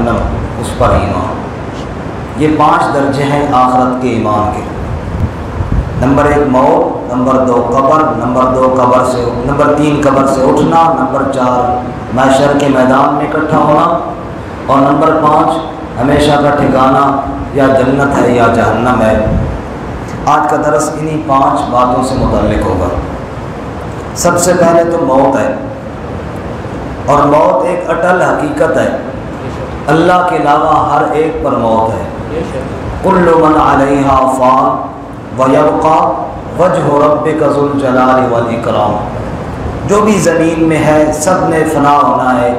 جہنم اس پر ایمان۔ یہ 5 درجے ہیں آخرت کے ایمان کے۔ نمبر 1 موت، نمبر 2 قبر، نمبر 3 قبر سے اٹھنا، نمبر 4 محشر کے میدان میں اکٹھا ہونا، اور نمبر 5 ہمیشہ کا ٹھکانہ یا جنت ہے یا جہنم ہے۔ آج کا درس انہی 5 باتوں سے متعلق ہوگا۔ سب سے پہلے تو موت ہے، اور موت ایک اٹل حقیقت ہے، اللہ کے علاوہ ہر ایک پر موت ہے۔ کل من علیہا فان وَيَبْقَى وَجْهُ رَبِّكَ ذُو الْجَلَالِ وَالْإِكْرَامِ۔ جو بھی زمین میں ہے سب نے فنا ہونا ہے،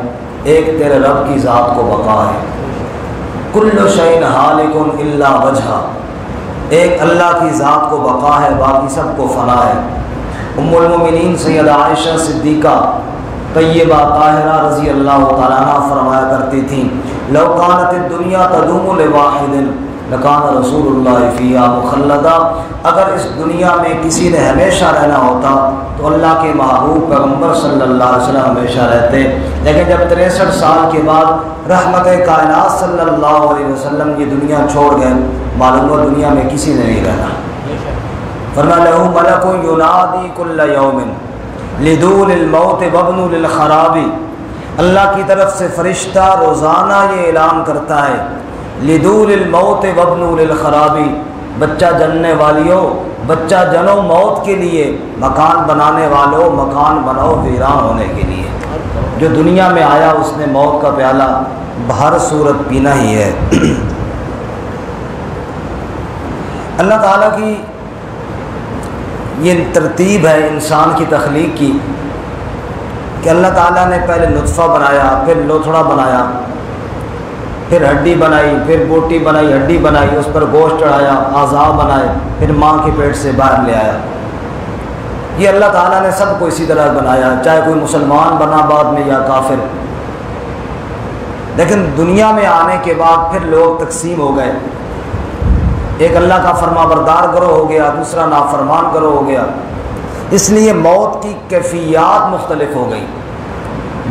ایک تیرے رب کی ذات کو بقا ہے۔ کل شیء ہالک الا وجہہ، ایک اللہ کی ذات کو بقا ہے، باقی سب کو فنا ہے۔ ام المومنین سیدہ عائشہ صدیقہ طیبہ طاہرہ رضی اللہ تعالیٰ عنہ فرمایا کرتی تھیں، لو کانت الدنیا تدوم لواحد لکان رسول اللہ فیہا مخلدا، اگر اس دنیا میں کسی نے ہمیشہ رہنا ہوتا تو اللہ کے محبوب پیغمبر صلی اللہ علیہ وسلم ہمیشہ رہتے، لیکن جب 63 سال کے بعد رحمت کائنات صلی اللہ علیہ وسلم یہ دنیا چھوڑ گئے، معلوم ہوا دنیا میں کسی نے نہیں رہنا۔ فرمایا لہ ملک ینادی کل یوم لدول الموت وابن للخراب، اللہ کی طرف سے فرشتہ روزانہ یہ اعلان کرتا ہے، لدول الموت وابن للخراب، بچہ جننے والیوں بچہ جنو موت کے لیے، مکان بنانے والوں مکان بناؤ ویران ہونے کے لیے۔ جو دنیا میں آیا اس نے موت کا پیالہ بہر صورت پینا ہی ہے۔ اللہ تعالیٰ کی یہ ترتیب ہے انسان کی تخلیق کی کہ اللہ تعالیٰ نے پہلے نطفہ بنایا، پھر لوتھڑا بنایا، پھر ہڈی بنائی، پھر بوٹی بنائی، ہڈی بنائی، اس پر گوشت چڑھایا، اعضاء بنائے، پھر ماں کے پیٹ سے باہر لے آیا۔ یہ اللہ تعالیٰ نے سب کو اسی طرح بنایا، چاہے کوئی مسلمان بنا بعد میں یا کافر۔ لیکن دنیا میں آنے کے بعد پھر لوگ تقسیم ہو گئے، ایک اللہ کا فرما بردار گروہ ہو گیا، دوسرا نافرمان گروہ ہو گیا۔ اس لیے موت کی کیفیات مختلف ہو گئی۔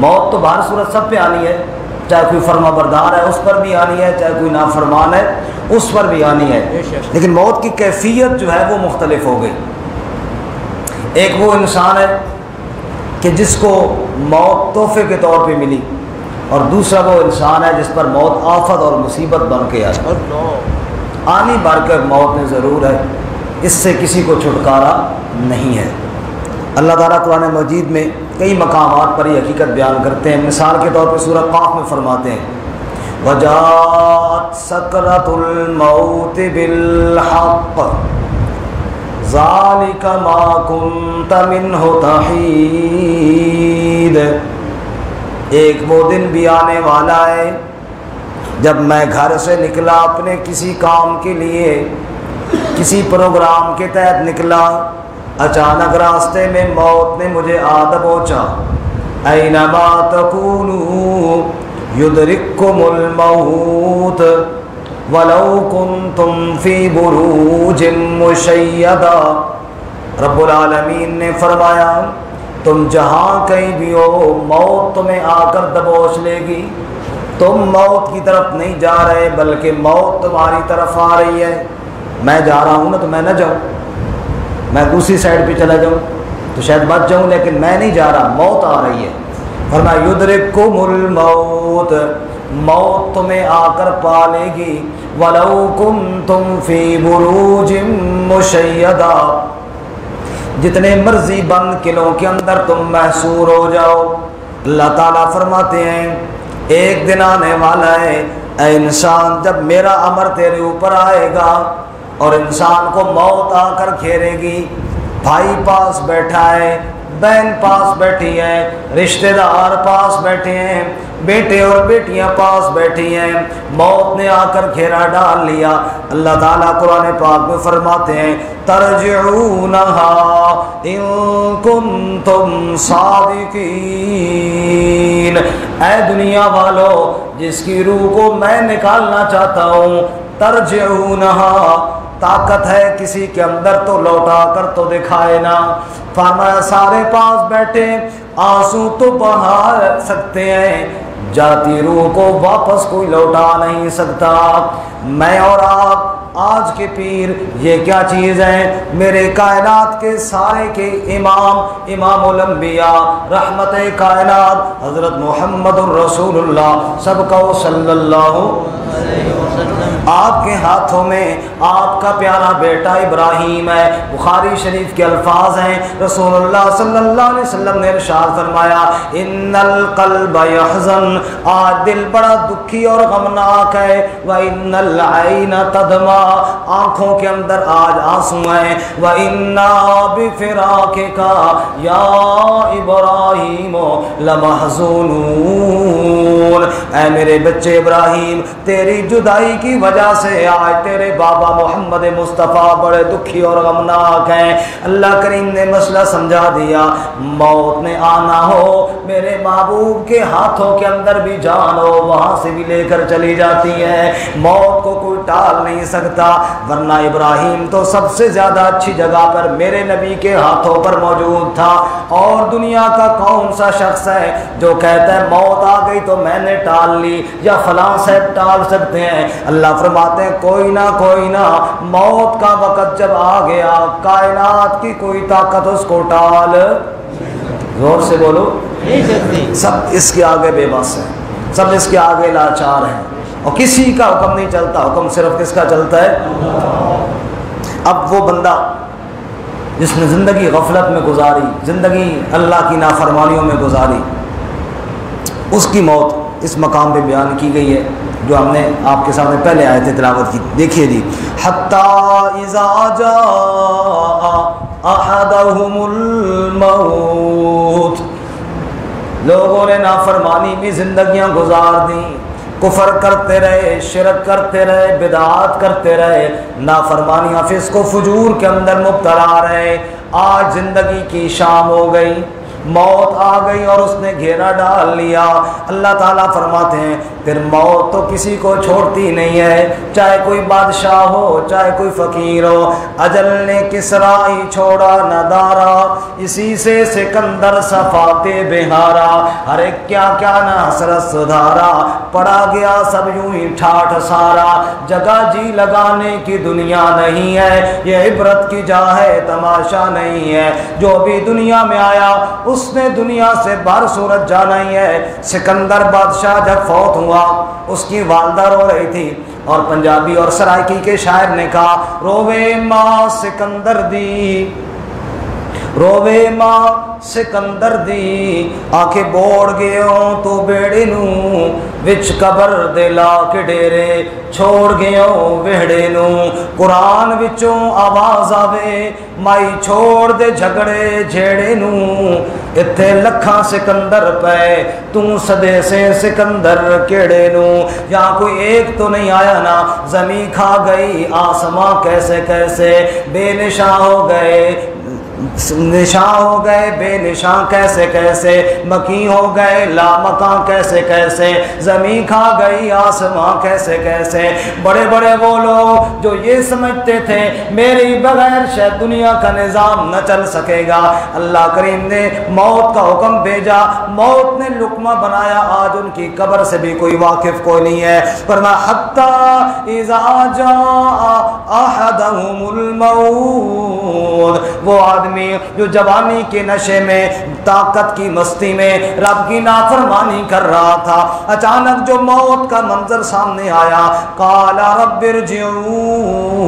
موت تو بہر صورت سب پہ آنی ہے، چاہے کوئی فرما بردار ہے اس پر بھی آنی ہے، چاہے کوئی نافرمان ہے اس پر بھی آنی ہے، لیکن موت کی کیفیت جو ہے وہ مختلف ہو گئی۔ ایک وہ انسان ہے کہ جس کو موت تحفے کے طور پہ ملی، اور دوسرا وہ انسان ہے جس پر موت آفت اور مصیبت بن کے آئی۔ آنی بھر کر موت میں ضرور ہے، اس سے کسی کو چھٹکارا نہیں ہے۔ اللہ تعالیٰ قرآن مجید میں کئی مقامات پر یہ حقیقت بیان کرتے ہیں۔ مثال کے طور پہ سورہ قاف میں فرماتے ہیں وَجَاءَتْ سَكْرَةُ الْمَوْتِ بِالْحَقِّ ذَلِكَ مَا كُنْتَ مِنْهُ تَحِيدُ، ایک وہ دن بھی آنے والا ہے جب میں گھر سے نکلا اپنے کسی کام کے لیے، کسی پروگرام کے تحت نکلا، اچانک راستے میں موت نے مجھے آ دبوچا۔ اینما تکونوا یدرککم الموت ولو کنتم فی بروج مشیدہ، رب العالمین نے فرمایا تم جہاں کہیں بھی ہو موت تمہیں آ کر دبوچ لے گی، تم موت کی طرف نہیں جا رہے بلکہ موت تمہاری طرف آ رہی ہے۔ میں جا رہا ہوں نا تو میں نہ جاؤں، میں دوسری سائڈ پہ چلا جاؤں تو شاید بچ جاؤں، لیکن میں نہیں جا رہا، موت آ رہی ہے۔ فرمایا یدرککم الموت، موت تمہیں آ کر پا لے گی، ولو کنتم فی بروج مشیدہ، جتنے مرضی بند قلعوں کے اندر تم محصور ہو جاؤ۔ اللہ تعالیٰ فرماتے ہیں ایک دن آنے والا ہے اے انسان جب میرا امر تیرے اوپر آئے گا اور انسان کو موت آ کر گھیرے گی، بھائی پاس بیٹھا ہے، بہن پاس بیٹھی ہے، رشتہ دار پاس بیٹھے ہیں، بیٹے اور بیٹیاں پاس بیٹھی ہیں، موت نے آ کر گھیرا ڈال لیا۔ اللہ تعالیٰ قرآن پاک میں فرماتے ہیں ترجعونہا ان کنتم صادقین، اے دنیا والو جس کی روح کو میں نکالنا چاہتا ہوں، ترجعونہا، طاقت ہے کسی کے اندر تو لوٹا کر تو دکھائے نا۔ فرمایا سارے پاس بیٹھے، آنسو تو بہا سکتے ہیں جاتی روح کو واپس کوئی لوٹا نہیں سکتا۔ میں اور آپ آج کے پیر یہ کیا چیز ہے؟ میرے کائنات کے سارے کے امام الانبیاء رحمت کائنات حضرت محمد الرسول اللہ سب کو صلی اللہ علیہ وسلم، آپ کے ہاتھوں میں آپ کا پیارا بیٹا ابراہیم ہے۔ بخاری شریف کے الفاظ ہیں، رسول اللہ صلی اللہ علیہ وسلم نے ارشاد فرمایا ان القلب یحزن، آج دل بڑا دکھی اور غمناک ہے، وان العین تدمع، آنکھوں کے اندر آج آنسو ہیں، وَإِنَّا بِفِرَاقِكَ يَا إِبْرَاهِيمُ لَمَحْزُونُونَ، اے میرے بچے ابراہیم تیری جدائی کی وجہ سے آج تیرے بابا محمد مصطفیٰ بڑے دکھی اور غمناک ہیں۔ اللہ کریم نے مسئلہ سمجھا دیا، موت نے آنا ہو میرے محبوب کے ہاتھوں کے اندر بھی جان ہو وہاں سے بھی لے کر چلی جاتی ہے، موت کو کوئی ٹال نہیں سکتا، ورنہ ابراہیم تو سب سے زیادہ اچھی جگہ پر میرے نبی کے ہاتھوں پر موجود تھا۔ اور دنیا کا کون سا شخص ہے جو کہتا ہے موت آ گئی تو میں نے ٹال لی یا فلاں صاحب ٹال سکتے ہیں؟ اللہ فرماتے ہیں کوئی نہ موت کا وقت جب آ گیا کائنات کی کوئی طاقت اس کو ٹال، زور سے بولو، نہیں سکتی۔ سب اس کے آگے بے بس ہیں، سب اس کے آگے لاچار ہیں، اور کسی کا حکم نہیں چلتا، حکم صرف کس کا چلتا ہے؟ اب وہ بندہ جس نے زندگی غفلت میں گزاری، زندگی اللہ کی نافرمانیوں میں گزاری، اس کی موت اس مقام پہ بیان کی گئی ہے جو ہم نے آپ کے سامنے پہلے آیت تلاوت کی، دیکھیے جی، حتی اذا جاء احدهم الموت، لوگوں نے نافرمانی میں زندگیاں گزار دیں، کفر کرتے رہے، شرک کرتے رہے، بدعات کرتے رہے، نافرمانیاں فسق و فجور کے اندر مبتلا رہے، آج زندگی کی شام ہو گئی، موت آ گئی اور اس نے گھیرا ڈال لیا۔ اللہ تعالیٰ فرماتے ہیں پھر موت تو کسی کو چھوڑتی نہیں ہے، چاہے کوئی بادشاہ ہو چاہے کوئی فقیر ہو، اجل نے کسرا ہی چھوڑا نہ دارا، اسی سے سکندر صفات بہارا، ہر ایک کیا نہ حسرت سدھارا، پڑا گیا سب یوں ہی ٹھاٹھ سارا، جگہ جی لگانے کی دنیا نہیں ہے، یہ عبرت کی جا ہے تماشا نہیں ہے، جو بھی دنیا میں آیا اس نے دنیا سے باہر صورت جانا ہی ہے۔ سکندر بادشاہ جب فوت ہوا اس کی والدہ رو رہی تھی، اور پنجابی اور سرائکی کے شاعر نے کہا روے ماں سکندر دی، روے ماں سکندر دی، آنکھیں بوڑ گئے ہوں تو بیڑے نوں، وچ قبر دے لا کے ڈیرے چھوڑ گئے ہوں وہڑے نوں، قرآن وچوں آواز آوے مائی چھوڑ دے جھگڑے جھیڑے نوں، اتھے لکھاں سکندر پے توں صدے سے سکندر کیڑے نوں، یہاں کوئی ایک تو نہیں آیا نا، زمین کھا گئی آسماں کیسے کیسے، بے نشاں ہو گئے، نشاں ہو گئے بے نشاں کیسے کیسے، مکی ہو گئے لامکاں کیسے کیسے، زمین کھا گئی آسماں کیسے کیسے۔ بڑے بڑے وہ لوگ جو یہ سمجھتے تھے میری بغیر شاید دنیا کا نظام نہ چل سکے گا، اللہ کریم نے موت کا حکم بھیجا، موت نے لقمہ بنایا، آج ان کی قبر سے بھی کوئی واقف کوئی نہیں ہے، فرمایا حتی اذا جاء احدهم الموت، وہ آدمی جو جوانی کے نشے میں طاقت کی مستی میں رب کی نافرمانی کر رہا تھا، اچانک جو موت کا منظر سامنے آیا، قال رب ارجعون،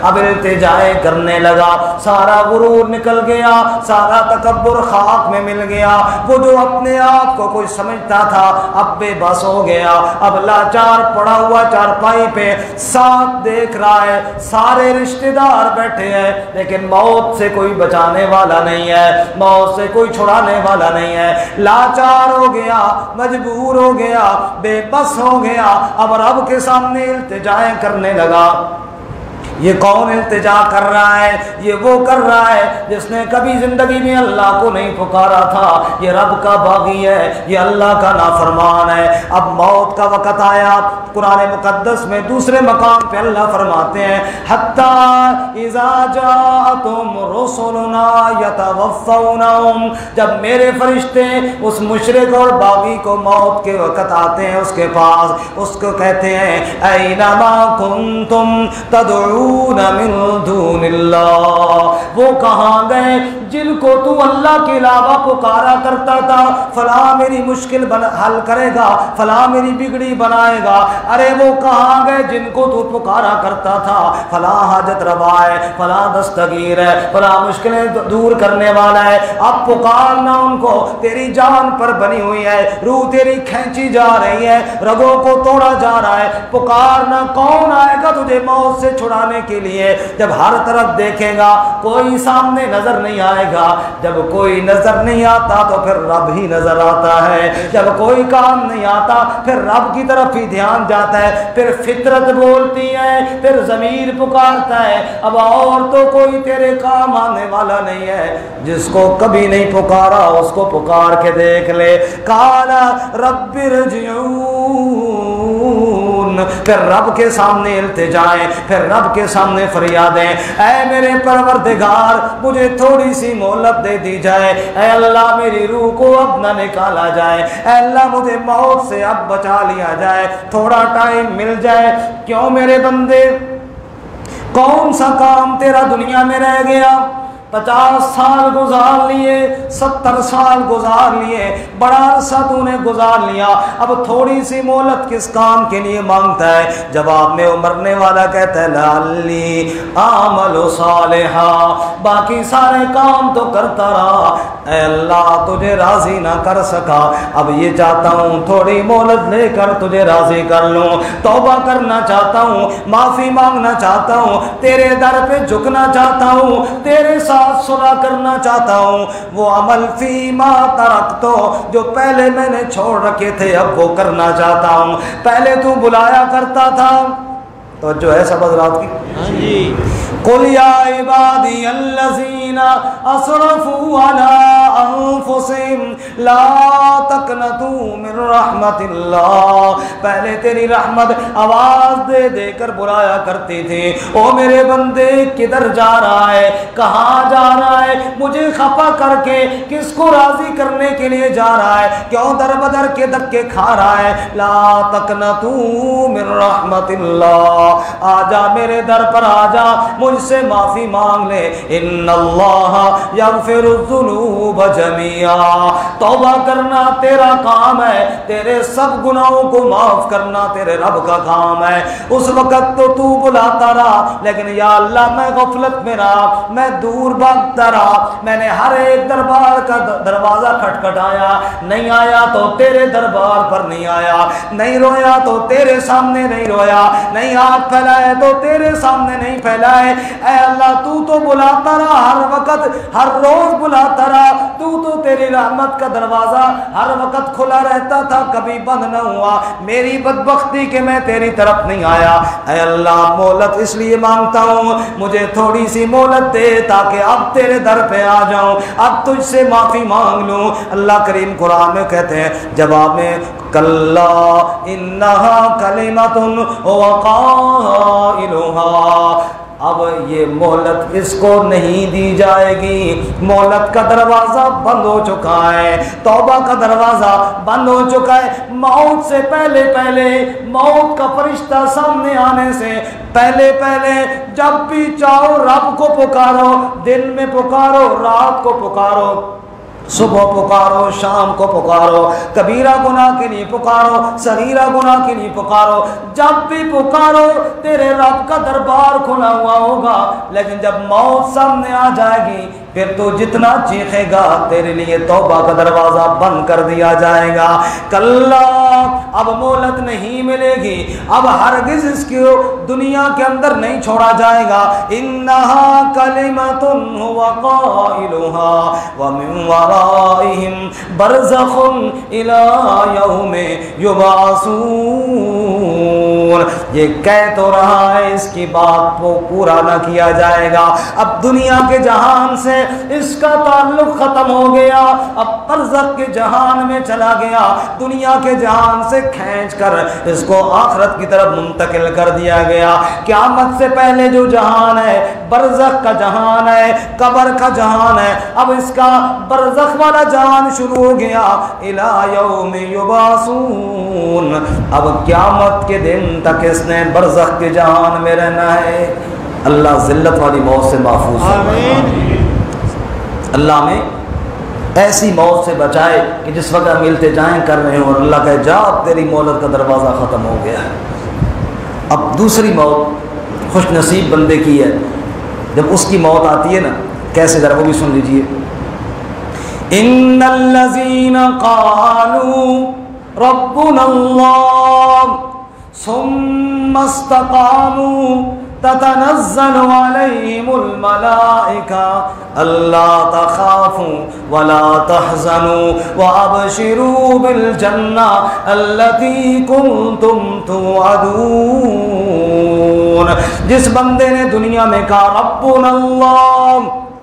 اب التجائے کرنے لگا، سارا غرور نکل گیا، سارا تکبر خاک میں مل گیا، وہ جو اپنے آپ کو کوئی سمجھتا تھا اب بے بس ہو گیا، اب لاچار پڑا ہوا چارپائی پہ ساتھ دیکھ رہا ہے، سارے رشتہ دار بیٹھے ہیں لیکن موت سے کوئی بچانے والا نہیں ہے، موت سے کوئی چھڑانے والا نہیں ہے، لاچار ہو گیا، مجبور ہو گیا، بے بس ہو گیا، اب رب کے سامنے التجائیں کرنے لگا، یہ کون التجا کر رہا ہے؟ یہ وہ کر رہا ہے جس نے کبھی زندگی میں اللہ کو نہیں پکارا تھا. یہ رب کا باغی ہے, یہ اللہ کا نافرمان ہے. اب موت کا وقت آیا. قرآن مقدس میں دوسرے مقام پہ اللہ فرماتے ہیں حتی اذا جاءتهم رسلنا یتوفونہم, جب میرے فرشتے اس مشرک اور باغی کو موت کے وقت آتے ہیں اس کے پاس, اس کو کہتے ہیں اینما کنتم تدعون من دون اللہ, وہ کہاں گئے جن کو تو اللہ کے علاوہ پکارا کرتا تھا, فلاں میری مشکل حل کرے گا, فلاں میری بگڑی بنائے گا. ارے وہ کہاں گئے جن کو تو پکارا کرتا تھا, فلاں حاجت روا ہے, فلاں دستگیر ہے, فلاں مشکلیں دور کرنے والا ہے. اب پکارنا ان کو, تیری جان پر بنی ہوئی ہے, روح تیری کھینچی جا رہی ہے, رگوں کو توڑا جا رہا ہے. پکارنا کون آئے گا تجھے موت سے چھڑانے کے لیے؟ جب ہر طرف دیکھے گا کوئی سامنے نظر نہیں آئے گا. جب کوئی نظر نہیں آتا تو پھر رب ہی نظر آتا ہے. جب کوئی کام نہیں آتا پھر رب کی طرف ہی دھیان جاتا ہے. پھر فطرت بولتی ہے, پھر ضمیر پکارتا ہے. اب اور تو کوئی تیرے کام آنے والا نہیں ہے. جس کو کبھی نہیں پکارا اس کو پکار کے دیکھ لے. قال رب ارجعون, پھر رب کے سامنے التجائیں, پھر رب کے سامنے فریادیں, اے میرے پروردگار مجھے تھوڑی سی مہلت دے دی جائے. اے اللہ میری روح کو اب نہ نکالا جائے. اے اللہ مجھے موت سے اب بچا لیا جائے, تھوڑا ٹائم مل جائے. کیوں میرے بندے, کون سا کام تیرا دنیا میں رہ گیا؟ 50 سال گزار لیے, 70 سال گزار لیے, بڑا عرصہ تو نے گزار لیا. اب تھوڑی سی مہلت کس کام کے لیے مانگتا ہے؟ جواب میں وہ مرنے والا کہتا ہے لعلی اعمل صالحا, باقی سارے کام تو کرتا رہا, اے اللہ تجھے راضی نہ کر سکا, اب یہ چاہتا ہوں تھوڑی مہلت لے کر تجھے راضی کر لوں. توبہ کرنا چاہتا ہوں, معافی مانگنا چاہتا ہوں, تیرے در پہ جھکنا چاہتا ہوں, تیرے ساتھ صلح کرنا چاہتا ہوں. وہ عمل فیما ترکتو, جو پہلے میں نے چھوڑ رکھے تھے اب وہ کرنا چاہتا ہوں. پہلے تو بلایا کرتا تھا, تو جو ہے سب حضرات کی قل یا عبادی الذین اسرفوا علی انفسہم لا تقنطوا من رحمت اللہ. پہلے تیری رحمت آواز دے دے کر بلایا کرتی تھی, او میرے بندے کدھر جا رہا ہے, کہاں جا رہا ہے, مجھے خفا کر کے کس کو راضی کرنے کے لیے جا رہا ہے, کیوں در بدر کے دھکے کھا رہا ہے؟ لا تقنطوا من رحمت اللہ, آجا میرے در پر آجا, مجھ سے معافی مانگ لے. ان اللہ یغفر الذنوب جميعا, توبہ کرنا تیرا کام ہے, تیرے سب گناہوں کو معاف کرنا تیرے رب کا کام ہے. اس وقت تو بلاتا رہا, لیکن یا اللہ میں غفلت میں رہا, میں دور بھاگتا رہا, میں نے ہر ایک دربار کا دروازہ کھٹکھٹایا, نہیں آیا تو تیرے دربار پر نہیں آیا, نہیں رویا تو تیرے سامنے نہیں رویا, نہیں ہاتھ پھیلائے تو تیرے سامنے نہیں پھیلائے. اے اللہ تو بلاتا رہا, ہر وقت ہر روز بلاتا رہا, تو تیری رحمت کا دروازہ ہر وقت کھلا رہتا تھا, کبھی بند نہ ہوا. میری بدبختی کہ میں تیری طرف نہیں آیا. اے اللہ مہلت اس لیے مانگتا ہوں, مجھے تھوڑی سی مہلت دے تاکہ اب تیرے در پہ آ جاؤں, اب تجھ سے معافی مانگ لوں. اللہ کریم قرآن میں کہتے ہیں جواب میں کلا انہا کلمۃ هو قائلها, اب یہ مہلت اس کو نہیں دی جائے گی. مہلت کا دروازہ بند ہو چکا ہے, توبہ کا دروازہ بند ہو چکا ہے. موت سے پہلے پہلے, موت کا فرشتہ سامنے آنے سے پہلے پہلے جب بھی چاہو رب کو پکارو, دن میں پکارو, رات کو پکارو, صبح پکارو, شام کو پکارو, کبیرہ گناہ کے لیے پکارو, صغیرہ گناہ کے لیے پکارو, جب بھی پکارو تیرے رب کا دربار کھلا ہوا ہوگا. لیکن جب موت سامنے آ جائے گی پھر تو جتنا چیخے گا تیرے لیے توبہ کا دروازہ بند کر دیا جائے گا. کلا, اب مہلت نہیں ملے گی, اب ہرگز اس کو دنیا کے اندر نہیں چھوڑا جائے گا. انہا کلمۃ هو قائلها ومن ورائہم برزخ الی یوم یبعثون. یہ کہہ تو رہا ہے اس کی بات کو پورا نہ کیا جائے گا. اب دنیا کے جہان سے اس کا تعلق ختم ہو گیا, اب برزخ کے جہان میں چلا گیا. دنیا کے جہان سے کھینچ کر اس کو آخرت کی طرف منتقل کر دیا گیا. قیامت سے پہلے جو جہان ہے برزخ کا جہان ہے, قبر کا جہان ہے. اب اس کا برزخ والا جہان شروع ہو گیا. الی یوم یبعثون, اب قیامت کے دن تک اس نے برزخ کے جہان میں رہنا ہے. اللہ ذلت والی موت سے محفوظ فرمائے. اللہ میں ایسی موت سے بچائے کہ جس وقت ہم التجائیں کر رہے ہوں اور اللہ کہے جا اب تیری مہلت کا دروازہ ختم ہو گیا ہے. اب دوسری موت خوش نصیب بندے کی ہے. جب اس کی موت آتی ہے نا, کیسے ذرا وہ بھی سن لیجئے. ان الذین قالوا ربنا اللہ ثم استقاموا تتنزل علیہم الملائکہ الا تخافوا ولا تحزنوا وابشروا بالجنہ التی کنتم توعدون. جس بندے نے دنیا میں کہا ربنا اللہ,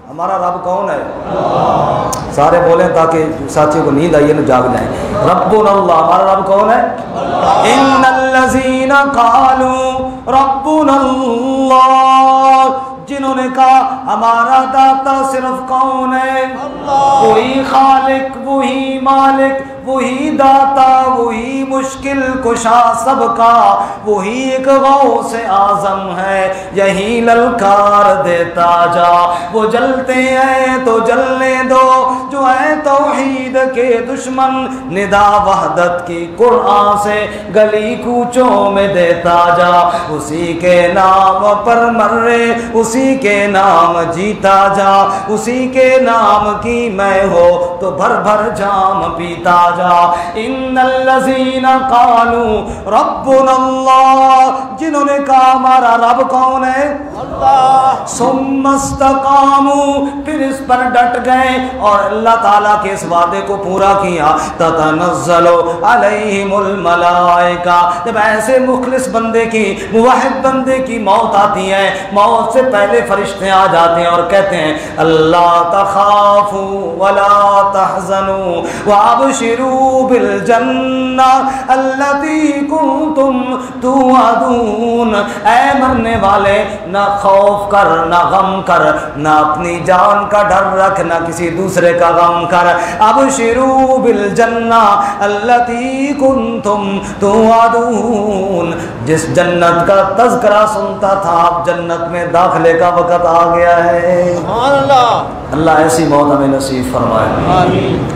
ہمارا رب کون ہے؟ اللہ. سارے بولیں تاکہ ساتھیوں کو نیند آئیے نا جاگ جائیں. ربنا اللہ, ہمارا رب کون ہے؟ اللہ. ان الذین قالوا ربنا اللہ, جنہوں نے کہا ہمارا داتا صرف کون ہے؟ اللہ. وہی خالق, وہی مالک, وہی داتا, وہی مشکل کشا سب کا, وہی ایک غوث اعظم ہے. یہی للکار دیتا جا, وہ جلتے ہیں تو جلنے دو جو ہے توحید کے دشمن. ندا وحدت کی قرآن سے گلی کوچوں میں دیتا جا, اسی کے نام پر مرے, اسی کے نام جیتا جا, اسی کے نام کی میں ہو تو بھر بھر جام پیتا جا. ان الذین قالوا ربنا اللہ, جنہوں نے کہا ہمارا رب کون ہے؟ اللہ. ثم استقاموا, پھر اس پر ڈٹ گئے اور اللہ تعالیٰ کے اس وعدے کو پورا کیا. تتنزل علیہم الملائکہ, جب ایسے مخلص بندے کی, موحد بندے کی موت آتی ہے, موت سے پہلے فرشتے آ جاتے ہیں اور کہتے ہیں اللہ تخافوا ولا تحزنوا وابشروا بالجنہ التی کنتم توعدون. اے مرنے والے, نہ خوف کر, نہ غم کر, نہ اپنی جان کا ڈر رکھ, نہ کسی دوسرے کا غم کر. ابشروا بالجنہ التی کنتم توعدون, جس جنت کا تذکرہ سنتا تھا اب جنت میں داخلے کا وقت آ گیا ہے. اللہ, اللہ ایسی موت ہمیں نصیب فرمائے.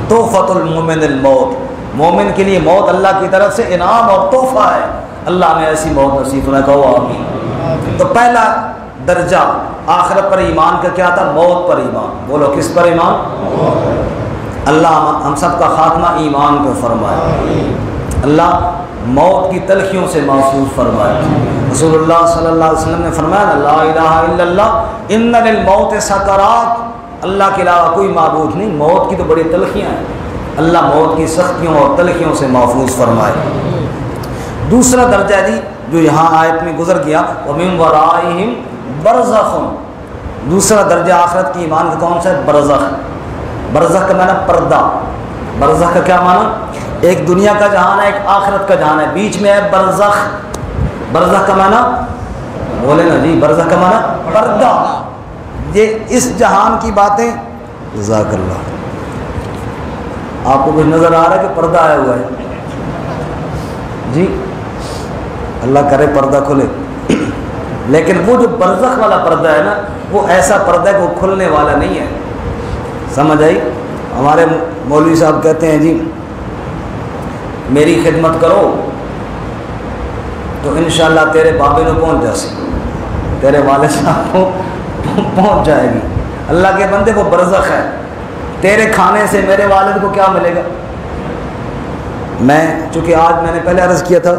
تحفۃ المؤمن الموت, مومن کے لیے موت اللہ کی طرف سے انعام اور تحفہ ہے. اللہ نے ایسی موت نصیب فرمائے, کہو آمین. تو پہلا درجہ آخرت پر ایمان کا کیا تھا؟ موت پر ایمان. بولو کس پر ایمان؟ اللہ ہم سب کا خاتمہ ایمان پہ فرمائے. اللہ موت کی تلخیوں سے محفوظ فرمائے. رسول اللہ صلی اللہ علیہ وسلم نے فرمایا لا الہ الا اللہ ان للموت سکرات, اللہ کے علاوہ کوئی معبود نہیں, موت کی تو بڑی تلخیاں ہیں. اللہ موت کی سختیوں اور تلخیوں سے محفوظ فرمائے. دوسرا درجہ جی جو یہاں آیت میں گزر گیا وَمِن وَرَائِهِمْ بَرْزَخٌ, دوسرا درجہ آخرت کی ایمان کا کون سا ہے؟ برزخ. برزخ کا معنی پردہ. برزخ کا کیا معنی؟ ایک دنیا کا جہان ہے, ایک آخرت کا جہان ہے, بیچ میں ہے برزخ. برزخ کا معنی بولے نا جی, برزخ کا معنی پردہ. یہ اس جہان کی باتیں, جزاک اللہ, آپ کو کچھ نظر آ رہا ہے کہ پردہ آیا ہوا ہے جی؟ اللہ کرے پردہ کھلے. لیکن وہ جو برزخ والا پردہ ہے نا, وہ ایسا پردہ ہے کہ وہ کھلنے والا نہیں ہے. سمجھ آئی؟ ہمارے مولوی صاحب کہتے ہیں جی میری خدمت کرو تو انشاءاللہ تیرے بابے کو پہنچ جا سی, تیرے والد صاحب کو پہنچ جائے گی. اللہ کے بندے وہ برزخ ہے. تیرے کھانے سے میرے والد کو کیا ملے گا؟ میں چونکہ آج میں نے پہلے عرض کیا تھا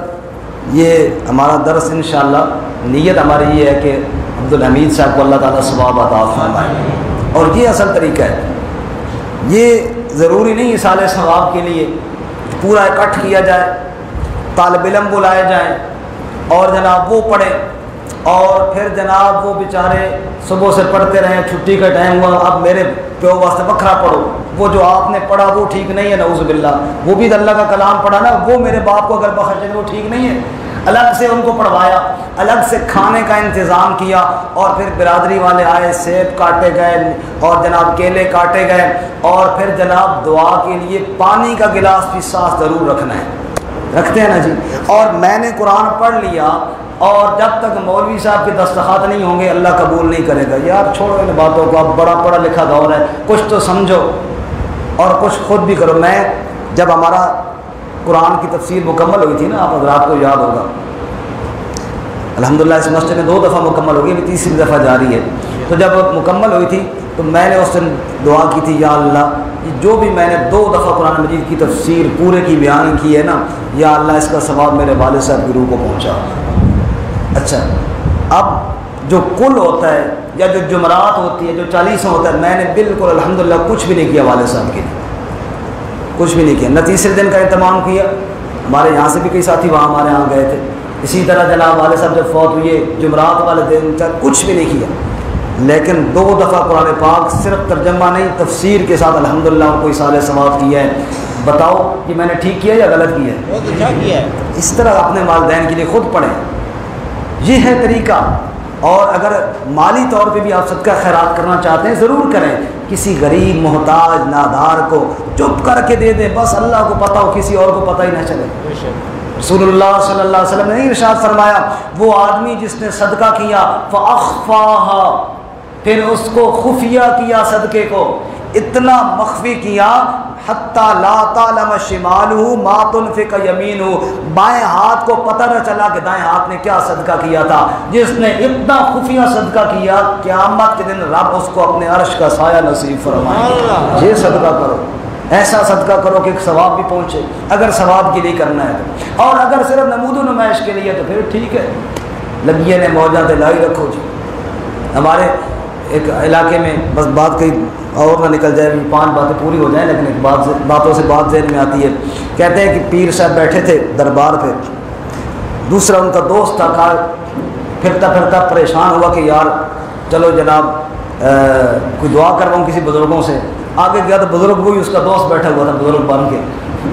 یہ ہمارا درس انشاءاللہ نیت ہماری یہ ہے کہ عبدالحمید صاحب کو اللہ تعالیٰ ثواب عطا فرمائے. اور یہ اصل طریقہ ہے. یہ ضروری نہیں اصال ثواب کے لیے پورا اکٹھ کیا جائے, طالب علم بلائے جائیں اور جناب وہ پڑھے، اور پھر جناب وہ بیچارے صبح سے پڑھتے رہے، چھٹی کا ٹائم ہوا، اب میرے پیو واسطے بکھرا پڑھو، وہ جو آپ نے پڑھا وہ ٹھیک نہیں ہے، نعوذ باللہ، وہ بھی اللہ کا کلام پڑھا نا، وہ میرے باپ کو اگر بخش جائے وہ ٹھیک نہیں ہے۔ الگ سے ان کو پڑھوایا، الگ سے کھانے کا انتظام کیا، اور پھر برادری والے آئے، سیب کاٹے گئے اور جناب کیلے کاٹے گئے، اور پھر جناب دعا کے لیے پانی کا گلاس بھی ساتھ ضرور رکھنا ہے، رکھتے ہیں نا جی۔ اور میں نے قرآن پڑھ لیا، اور جب تک مولوی صاحب کے دستخط نہیں ہوں گے اللہ قبول نہیں کرے گا۔ یار چھوڑو ان باتوں کو، اب بڑا پڑھا لکھا دور ہے، کچھ تو سمجھو اور کچھ خود بھی کرو۔ میں جب ہمارا قرآن کی تفسیر مکمل ہوئی تھی نا، آپ حضرات کو یاد ہوگا، الحمدللہ اس مسجد میں 2 دفعہ مکمل ہو گئی، ابھی تیسری دفعہ جاری ہے۔ تو جب مکمل ہوئی تھی تو میں نے اس دن دعا کی تھی، یا اللہ جو بھی میں نے 2 دفعہ قرآن مجید کی تفسیر پورے کی بیان کی ہے نا، یا اللہ اس کا ثواب میرے والد صاحب کی روح کو پہنچا۔ اچھا، اب جو کل ہوتا ہے یا جو جمعرات ہوتی ہے، جو 40 ہوتا ہے، میں نے بالکل الحمدللہ کچھ بھی نہیں کیا والد صاحب کے لیے، کچھ بھی نہیں کیا، نہ تیسرے دن کا اہتمام کیا، ہمارے یہاں سے بھی کئی ساتھی وہاں ہمارے یہاں گئے تھے، اسی طرح جناب والد صاحب جب فوت ہوئے جمعرات والے دن کا کچھ بھی نہیں کیا، لیکن 2 دفعہ قرآن پاک صرف ترجمہ نہیں تفسیر کے ساتھ الحمدللہ ان کو اصالہ ثواب کیا ہے۔ بتاؤ کہ میں نے ٹھیک کیا یا غلط کیا ہے؟ بہت اچھا کیا ہے۔ اس طرح اپنے والدین کے لیے خود پڑھیں، یہ ہے طریقہ۔ اور اگر مالی طور پہ بھی آپ صدقہ خیرات کرنا چاہتے ہیں ضرور کریں، کسی غریب محتاج نادار کو چپ کر کے دے دیں، بس اللہ کو پتہ ہو، کسی اور کو پتہ ہی نہ چلے۔ رسول اللہ صلی اللہ علیہ وسلم نے ارشاد فرمایا، وہ آدمی جس نے صدقہ کیا فَأَخْفَاهَا، پھر اس کو خفیہ کیا، صدقے کو اتنا مخفی کیا، حتیٰ لا تعلم شمالہ ما تنفق یمینہ، بائیں ہاتھ کو پتہ نہ چلا کہ دائیں ہاتھ نے کیا صدقہ کیا تھا۔ جس نے اتنا خفیہ صدقہ کیا، قیامت کے دن رب اس کو اپنے عرش کا سایہ نصیب فرمائے۔ یہ صدقہ کرو، ایسا صدقہ کرو کہ ثواب بھی پہنچے، اگر ثواب کے لیے کرنا ہے تو، اور اگر صرف نمود و نمائش کے لیے تو پھر ٹھیک ہے، لگیے نے موجاں تے لائی رکھو جی۔ ہمارے ایک علاقے میں، بس بات کہیں اور نہ نکل جائے، 5 باتیں پوری ہو جائیں، لیکن ایک باتوں سے بات ذہن میں آتی ہے۔ کہتے ہیں کہ پیر صاحب بیٹھے تھے دربار پہ، دوسرا ان کا دوست تھا، کہا پھرتا پھرتا پریشان ہوا کہ یار چلو جناب کوئی دعا کرواؤں کسی بزرگوں سے۔ آگے گیا تو بزرگ وہی اس کا دوست بیٹھا ہوا تھا، بزرگ بن کے،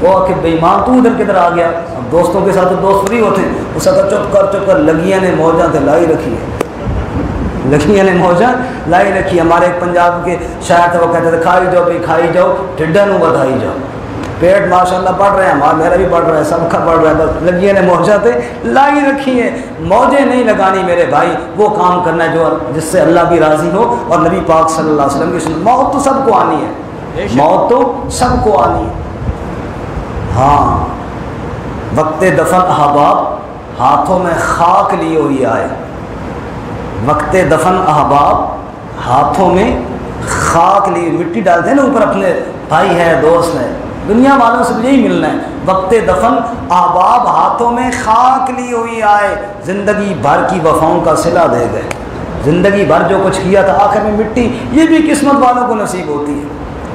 وہ کہ بے ایمان تو ادھر کدھر آ گیا؟ اب دوستوں کے ساتھ تو دوست فری ہوتے ہیں، اس کا چپ کر لگیاں نے موجاں تے لائی رکھی ہے، لکھیاں نے موجاں لائی رکھی۔ ہمارے ایک پنجاب کے شاعر تھے، وہ کہتے تھے کھائی جاؤ بھی کھائی جاؤ، ٹھڈا نو بدھائی جاؤ۔ پیٹ ماشاءاللہ بڑھ رہے ہیں، میرا بھی بڑھ رہا ہے، سب کا بڑھ رہا ہے، بس لگیاں نے موجاں تے لائی رکھی ہیں۔ موجیں نہیں لگانی میرے بھائی، وہ کام کرنا ہے جو جس سے اللہ بھی راضی ہو اور نبی پاک صلی اللہ علیہ وسلم کی سنت۔ موت تو سب کو آنی ہے، موت تو سب کو آنی ہے۔ ہاں، وقت دفن احباب ہاتھوں میں خاک لیے ہوئی آئے، وقت دفن احباب ہاتھوں میں خاک لی، مٹی ڈالتے ہیں نا اوپر، اپنے بھائی ہے دوست ہے، دنیا والوں سے یہی ملنا ہے۔ وقت دفن احباب ہاتھوں میں خاک لی ہوئی آئے، زندگی بھر کی وفاؤں کا صلہ دے گئے، زندگی بھر جو کچھ کیا تھا آخر میں مٹی، یہ بھی قسمت والوں کو نصیب ہوتی ہے۔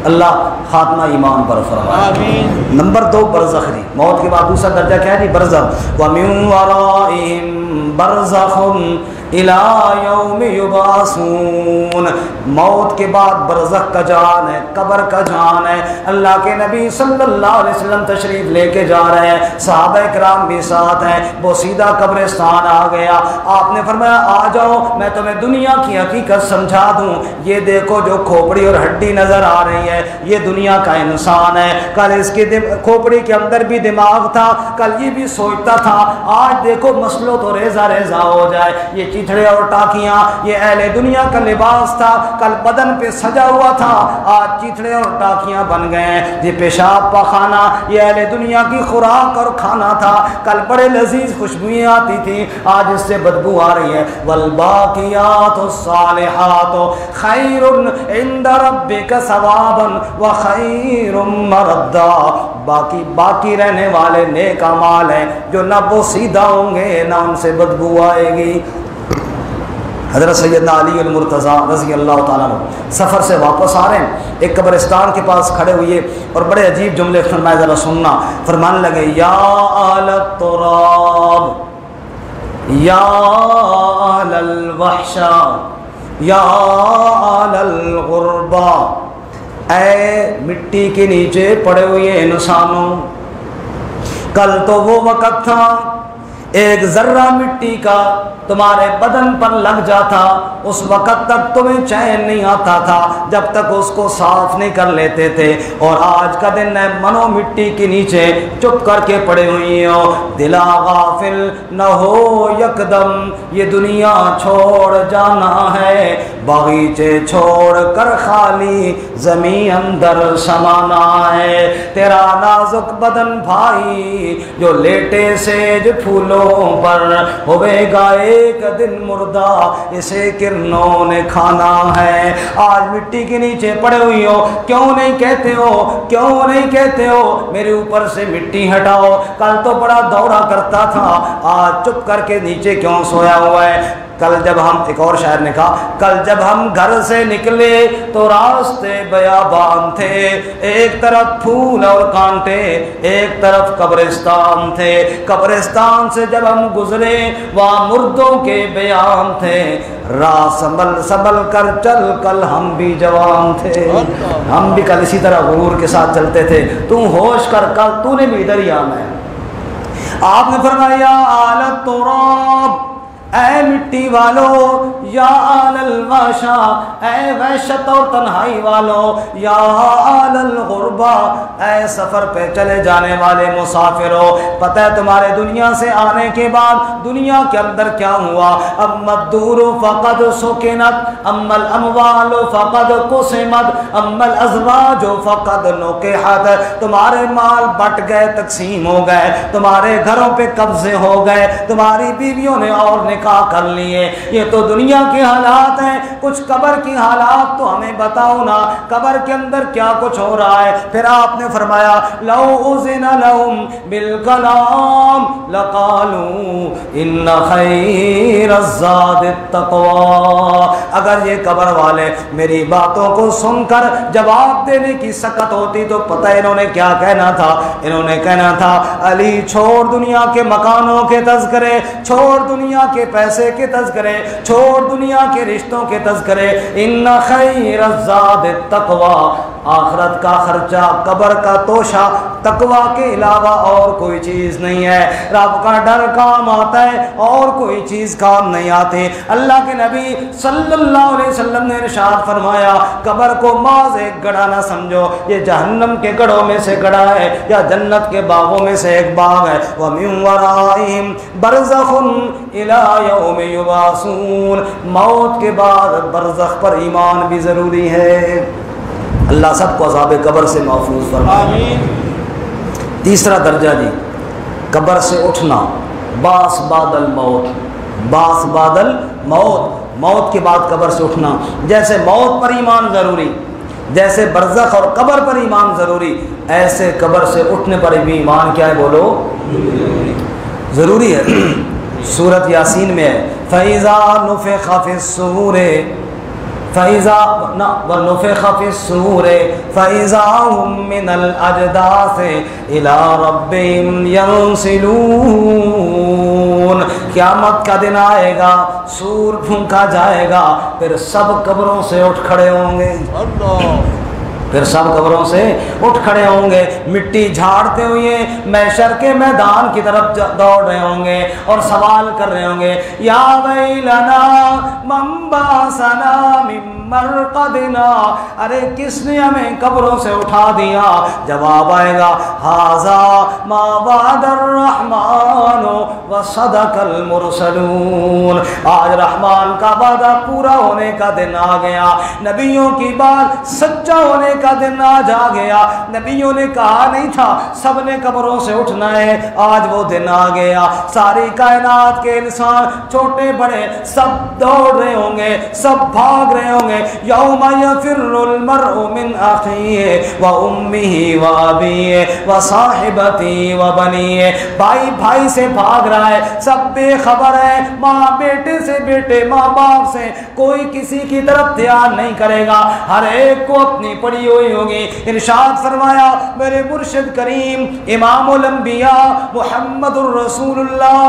اللہ خاتمہ ایمان پر فرمائے، آمین۔ نمبر 2 برزخی، موت کے بعد دوسرا درجہ کیا ہے جی؟ برزخ۔ وَمِن وَرَائِهِم بَرْزَخٌ إِلَى يَوْمِ يُبْعَثُونَ، موت کے بعد برزخ کا جہان ہے، قبر کا جہان ہے۔ اللہ کے نبی صلی اللہ علیہ وسلم تشریف لے کے جا رہے ہیں، صحابہ کرام بھی ساتھ ہیں، وہ سیدھا قبرستان آ گیا۔ آپ نے فرمایا آ جاؤ میں تمہیں دنیا کی حقیقت سمجھا دوں، یہ دیکھو جو کھوپڑی اور ہڈی نظر آ رہی ہے یہ دنیا کا انسان ہے، کل اس کے کھوپڑی کے اندر بھی دماغ تھا، کل یہ بھی سوچتا تھا، آج دیکھو مسلو تو ریزہ ریزہ ہو جائے، یہ چیتھڑے اور ٹاکیاں یہ اہل دنیا کا لباس تھا، کل بدن پہ سجا ہوا تھا، آج چیتھڑے اور ٹاکیاں بن گئے ہیں، یہ پیشاب پاخانہ یہ اہل دنیا کی خوراک اور کھانا تھا، کل بڑے لذیذ خوشبوئیں آتی تھی، آج اس سے بدبو آ رہی ہے۔ والباقیات الصالحات خیر عند ربک ثوابا وخیر مردا، باقی رہنے والے نیک اعمال ہیں جو نہ بوسیدہ ہوں گے نہ ان سے بدبو آئے گی۔ حضرت سیدنا علی المرتضیٰ رضی اللہ تعالیٰ عنہ سفر سے واپس آ رہے ہیں، ایک قبرستان کے پاس کھڑے ہوئے اور بڑے عجیب جملے فرمائے، ذرا سننا۔ فرمانے لگے یا اہل التراب، یا اہل الوحشا یا اہل الغربا، اے مٹی کے نیچے پڑے ہوئے انسانوں، کل تو وہ وقت تھا ایک ذرہ مٹی کا تمہارے بدن پر لگ جاتا، اس وقت تک تمہیں چین نہیں آتا تھا جب تک اس کو صاف نہیں کر لیتے تھے، اور آج کا دن ہے منو مٹی کے نیچے چپ کر کے پڑے ہوئی ہو، دلا غافل نہ ہو یکدم، یہ دنیا چھوڑ جانا ہے، باغیچے چھوڑ کر خالی زمین اندر سمانا ہے، تیرا نازک بدن بھائی جو لیٹے سیج پھولوں پر ہوئے گا ایک دن مردہ، اسے کرنوں نے کھانا ہے۔ آج مٹی کے نیچے پڑے ہوئی ہو، کیوں نہیں کہتے ہو، کیوں نہیں کہتے ہو میرے اوپر سے مٹی ہٹاؤ؟ کل تو بڑا دورہ کرتا تھا، آج چپ کر کے نیچے کیوں سویا ہوا ہے؟ کل جب ہم، ایک اور شاعر نے کہا، کل جب ہم گھر سے نکلے تو راستے بیابان تھے، ایک طرف پھول اور کانٹے، ایک طرف قبرستان تھے، قبرستان سے جب ہم گزرے وہاں مردوں کے بیان تھے، راہ سنبھل سنبھل کر چل کل ہم بھی جوان تھے، ہم بھی کل اسی طرح غرور کے ساتھ چلتے تھے، تو ہوش کر، کل تو نے بھی ادھر ہی آنا ہے۔ آپ نے فرمایا آل التراب، اے مٹی والو، یا آل الوحشا، اے وحشت اور تنہائی والو، یا آل الغربا، اے سفر پہ چلے جانے والے مسافروں، پتہ ہے تمہارے دنیا سے آنے کے بعد دنیا کے اندر کیا ہوا؟ اما الدور فقد سکنت، اما الاموال فقد قسمت، اما الازواج فقد نکحت، تمہارے مال بٹ گئے، تقسیم ہو گئے، تمہارے گھروں پہ قبضے ہو گئے، تمہاری بیویوں نے اور نکاح کر لیے، یہ تو دنیا کے حالات ہیں، کچھ قبر کی حالات تو ہمیں بتاؤ نا، قبر کے اندر کیا کچھ ہو رہا ہے؟ پھر آپ نے فرمایا لو اذن لهم بالکلام لقالوا ان خیر الزاد التقوی، اگر یہ قبر والے میری باتوں کو سن کر جواب دینے کی سکت ہوتی تو پتہ انہوں نے کیا کہنا تھا؟ انہوں نے کہنا تھا علی چھوڑ دنیا کے مکانوں کے تذکرے، چھوڑ دنیا کے پیسے کے تذکرے، چھوڑ دنیا کے رشتوں کے تذکرے، ان خیر الزاد التقوی، آخرت کا خرچہ، قبر کا توشہ تقوی کے علاوہ اور کوئی چیز نہیں ہے، رب کا ڈر کام آتا ہے اور کوئی چیز کام نہیں آتی۔ اللہ کے نبی صلی اللہ علیہ وسلم نے ارشاد فرمایا قبر کو محض ایک گڑھا نہ سمجھو، یہ جہنم کے گڑھوں میں سے گڑھا ہے یا جنت کے باغوں میں سے ایک باغ ہے، وَمِن وَرَائِهِمْ بَرْزَخٌ إِلَى يَوْمِ يُبْعَثُونَ، موت کے بعد برزخ پر ایمان بھی ضروری ہے۔ اللہ سب کو عذاب قبر سے محفوظ فرمائے۔ تیسرا درجہ جی، قبر سے اٹھنا، باس بعد الموت، باس بعد الموت، موت کے بعد قبر سے اٹھنا، جیسے موت پر ایمان ضروری، جیسے برزخ اور قبر پر ایمان ضروری، ایسے قبر سے اٹھنے پر بھی ایمان کیا ہے؟ بولو ضروری ہے۔ سورت یاسین میں ہے فَإِذَا نُفِخَ فِي الصُّورِ وَنُفِخَ فِي الصُّورِ فَإِذَا هُم مِّنَ الْأَجْدَاثِ إِلَىٰ رَبِّهِمْ يَنْسِلُونَ، قیامت کا دن آئے گا، سور پھونکا جائے گا، پھر سب قبروں سے اٹھ کھڑے ہوں گے، پھر سب قبروں سے اٹھ کھڑے ہوں گے، مٹی جھاڑتے ہوئے محشر کے میدان کی طرف دوڑ رہے ہوں گے اور سوال کر رہے ہوں گے یا ویلنا من بعثنا من مرقدنا، ارے کس نے ہمیں قبروں سے اٹھا دیا؟ جواب آئے گا ھذا ما وعد الرحمن وصدق المرسلون، آج رحمان کا وعدہ پورا ہونے کا دن آ گیا، نبیوں کی بات سچا ہونے کا دن آج آ گیا، نبیوں نے کہا نہیں تھا سب نے قبروں سے اٹھنا ہے، آج وہ دن آ گیا، ساری کائنات کے انسان چھوٹے بڑے سب دوڑ رہے ہوں گے، سب بھاگ رہے ہوں گے، یوم یفر المرء من اخیہ و امہ و ابیہ و صاحبتہ و بنیہ، بھائی بھائی سے بھاگ رہا ہے، سب بے خبر ہے، ماں بیٹے سے، بیٹے ماں باپ سے، کوئی کسی کی طرف دھیان نہیں کرے گا، ہر ایک کو اپنی پڑی ہوئی ہوگی۔ ارشاد فرمایا میرے مرشد کریم امام الانبیاء محمد الرسول اللہ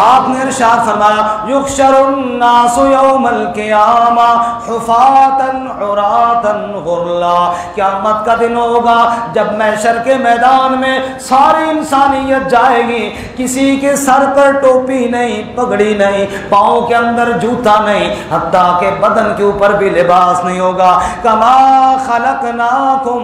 آپ نے ارشاد فرمایا یحشر الناس یوم القیامہ حفاتن عراتن غرلا، قیامت کا دن ہوگا جب محشر کے میدان میں ساری انسانیت جائے گی، کسی کے سر پر ٹوپی نہیں، پگڑی نہیں، پاؤں کے اندر جوتا نہیں، حتیٰ کہ بدن کے اوپر بھی لباس نہیں ہوگا۔ کما خلقناکم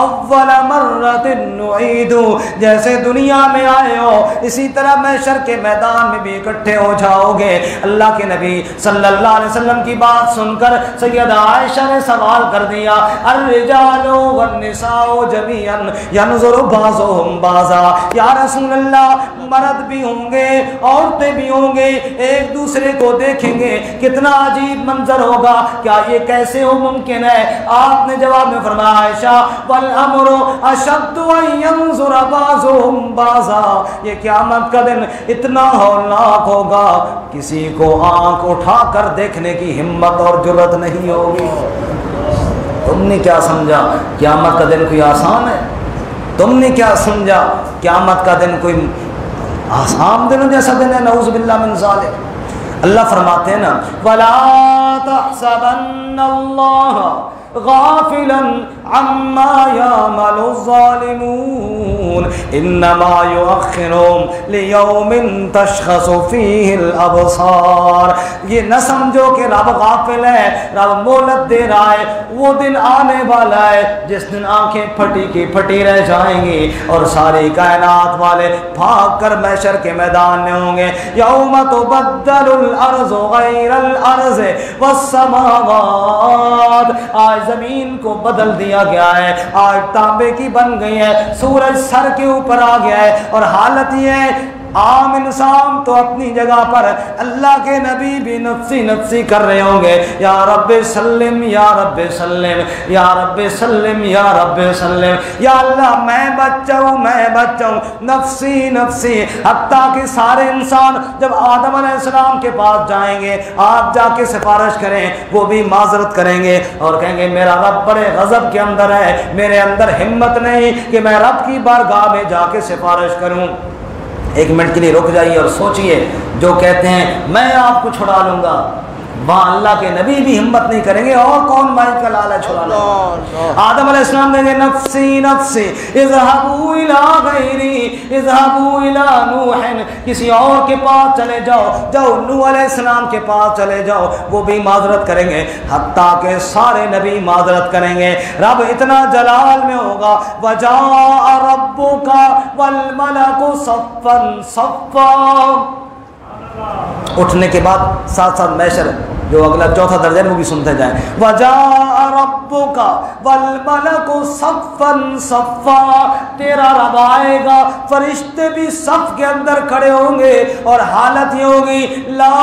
اول مرۃ نعید، جیسے دنیا میں آئے ہو اسی طرح محشر کے میدان میں بھی اکٹھے ہو جاؤ گے۔ اللہ کے نبی صلی اللہ علیہ وسلم کی بات سن کر سیدہ عائشہ نے سوال کر دیا الرجال والنساء جميعا ينظر بعضهم بعضا، یا رسول اللہ مرد بھی ہوں گے عورتیں بھی ہوں گے، ایک دوسرے کو دیکھیں گے، کتنا عجیب منظر ہوگا، کیا یہ کیسے ہو ممکن ہے؟ آپ نے جواب میں فرمایا عائشہ والامر اشد ان ينظر بعضهم بعضا، یہ قیامت کا دن اتنا ہولناک ہوگا کسی کو آنکھ اٹھا کر دیکھنے کی ہمت اور جرأت نہیں ہوگی۔ تم نے کیا سمجھا قیامت کا دن کوئی آسان ہے؟ تم نے کیا سمجھا قیامت کا دن کوئی آسان دن جیسا دن ہے؟ نعوذ باللہ من ذالک۔ اللہ فرماتے ہیں نا وَلَا تَحْسَبَنَّ اللَّهَ غافلا عما يعمل الظالمون انما يؤخرهم ليوم تشخص فيه الابصار، یہ نہ سمجھو کہ رب غافل ہے، رب مہلت دے رہا ہے، وہ دن آنے والا ہے جس دن آنکھیں پھٹی کی پھٹی رہ جائیں گی اور ساری کائنات والے بھاگ کر محشر کے میدان میں ہوں گے۔ یوم تبدل الارض غیر الارض والسماوات، آج زمین کو بدل دیا گیا ہے، آج تانبے کی بن گئی ہے، سورج سر کے اوپر آ گیا ہے، اور حالت یہ ہے عام انسان تو اپنی جگہ پر، اللہ کے نبی بھی نفسی نفسی کر رہے ہوں گے، یا رب سلم یا رب سلم یا رب سلم یا رب سلم، یا اللہ میں بچاؤں میں بچاؤں، نفسی نفسی، حتیٰ کہ سارے انسان جب آدم علیہ السلام کے پاس جائیں گے، آپ جا کے سفارش کریں، وہ بھی معذرت کریں گے اور کہیں گے میرا رب بڑے غضب کے اندر ہے، میرے اندر ہمت نہیں کہ میں رب کی بارگاہ میں جا کے سفارش کروں۔ ایک منٹ کے لیے رک جائیے اور سوچئے، جو کہتے ہیں میں آپ کو چھڑا لوں گا، وہاں اللہ کے نبی بھی ہمت نہیں کریں گے، اور کون مائی کا لالہ چھڑا لے گا؟ آدم علیہ السلام نے کہا نفسی نفسی اذهبوا الى غیری اذهبوا الى نوح، کسی اور کے پاس چلے جاؤ، جاؤ نوح علیہ السلام کے پاس چلے جاؤ، وہ بھی معذرت کریں گے، حتیٰ کہ سارے نبی معذرت کریں گے۔ رب اتنا جلال میں ہوگا وجاء ربک والملک صفا صفا، اٹھنے کے بعد ساتھ ساتھ محشر جو اگلا چوتھا درجہ ہے وہ بھی سنتے جائیں، وَجَاءَ رَبُّكَ وَالْمَلَكُ صَفًّا صَفًّا، تیرا رب آئے گا، فرشتے بھی صف کے اندر کھڑے ہوں گے، اور حالت یہ ہوگی لا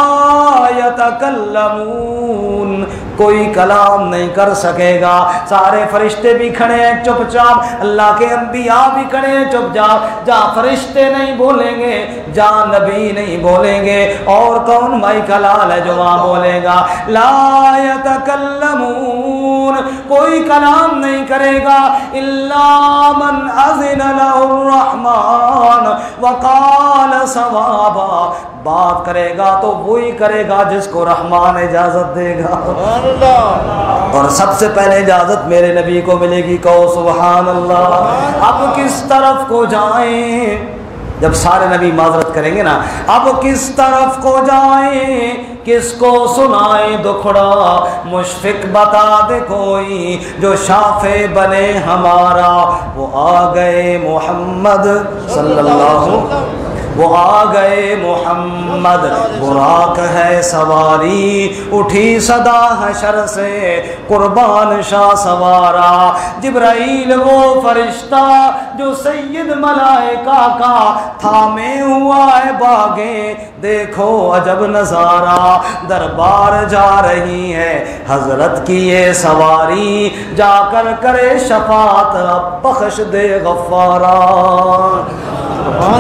يتکلمون، کوئی کلام نہیں کر سکے گا، سارے فرشتے بھی کھڑے ہیں چپ چاپ، اللہ کے انبیاء بھی کھڑے ہیں چپ چاپ، جہاں فرشتے نہیں بولیں گے، جہاں نبی نہیں بولیں گے، اور کون مائی کلال ہے جو وہاں بولے گا؟ لا یتکلمون، کوئی کلام نہیں کرے گا، الا من اذن له الرحمن وقال صوابا، بات کرے گا تو وہی کرے گا جس کو رحمان اجازت دے گا، اور سب سے پہلے اجازت میرے نبی کو ملے گی، کہو سبحان اللہ۔ اب کس طرف کو جائیں؟ جب سارے نبی معذرت کریں گے نا، اب کس طرف کو جائیں، کس کو سنائیں دکھڑا، مشفق بتا دے کوئی جو شافع بنے ہمارا، وہ آ گئے محمد صلی اللہ علیہ وسلم، وہ آ گئے محمد، براق ہے سواری، اٹھی صدا حشر سے قربان شاہ سوارا، جبرائیل وہ فرشتہ جو سید ملائکہ کا تھامے ہوا ہے باغیں، دیکھو عجب نظارہ، دربار جا رہی ہے حضرت کی یہ سواری، جا کر کرے شفاعت رب بخش دے غفارا۔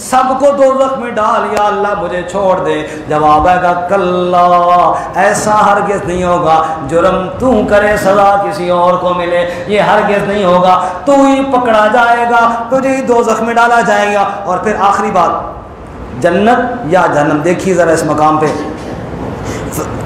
سب کو دوزخ میں ڈال، یا اللہ مجھے چھوڑ دے۔ جواب آئے گا کلا، ایسا ہرگز نہیں ہوگا، جرم تو کرے سزا کسی اور کو ملے، یہ ہرگز نہیں ہوگا، تو ہی پکڑا جائے گا، تجھے دوزخ میں ڈالا جائے گا۔ اور پھر آخری بات جنت یا جہنم، دیکھیے ذرا اس مقام پہ،